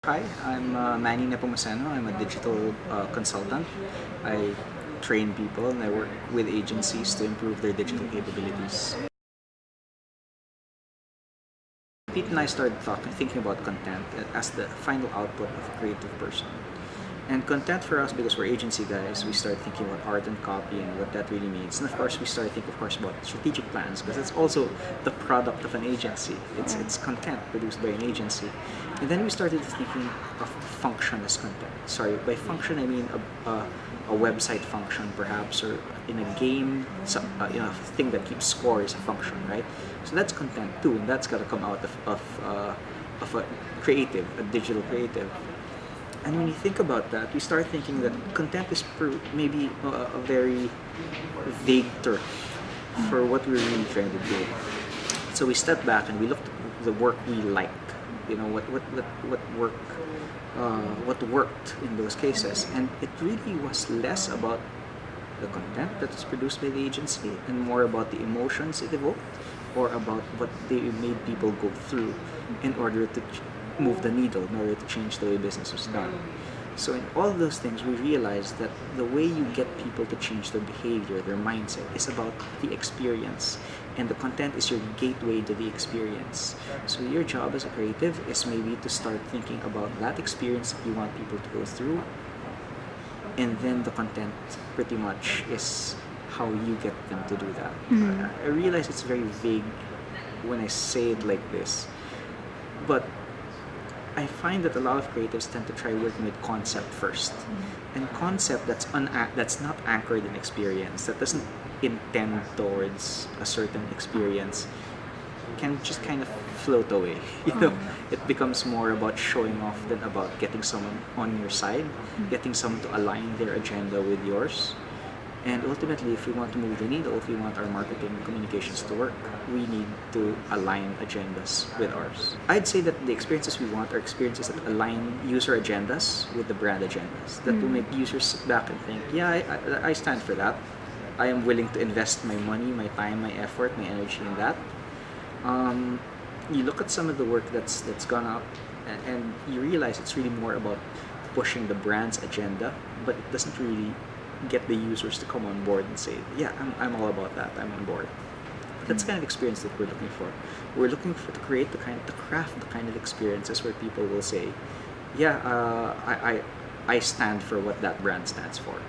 Hi, I'm Manny Nepomuceno. I'm a digital consultant. I train people and I work with agencies to improve their digital capabilities. Pete and I started thinking about content as the final output of a creative person. And content for us, because we're agency guys, we start thinking about art and copy and what that really means. And of course, we start thinking, of course, about strategic plans, because it's also the product of an agency. It's content produced by an agency. And then we started thinking of function as content. Sorry, by function I mean a website function, perhaps, or in a game, a thing that keeps score is a function, right? So that's content too, and that's got to come out of a creative, a digital creative. And when you think about that, we start thinking that content is maybe a very vague term for what we're really trying to do. So we stepped back and we looked at the work we liked. What worked in those cases, and it really was less about the content that was produced by the agency and more about the emotions it evoked, or about what they made people go through in order to move the needle, in order to change the way business was done. So in all of those things, we realized that the way you get people to change their behavior, their mindset, is about the experience. And the content is your gateway to the experience. So your job as a creative is maybe to start thinking about that experience that you want people to go through. And then the content pretty much is how you get them to do that. I realize it's very vague when I say it like this, but I find that a lot of creatives tend to try working with concept first, and concept that's not anchored in experience, that doesn't intend towards a certain experience, can just kind of float away. It becomes more about showing off than about getting someone on your side, getting someone to align their agenda with yours. And ultimately, if we want to move the needle, if we want our marketing and communications to work, we need to align agendas with ours. I'd say that the experiences we want are experiences that align user agendas with the brand agendas, that will make users sit back and think, yeah, I stand for that. I am willing to invest my money, my time, my effort, my energy in that. You look at some of the work that's gone up, and you realize it's really more about pushing the brand's agenda, but it doesn't really get the users to come on board and say, yeah, I'm all about that, I'm on board. But that's the kind of experience that we're looking for. We're looking for to craft the kind of experiences where people will say, yeah, I stand for what that brand stands for.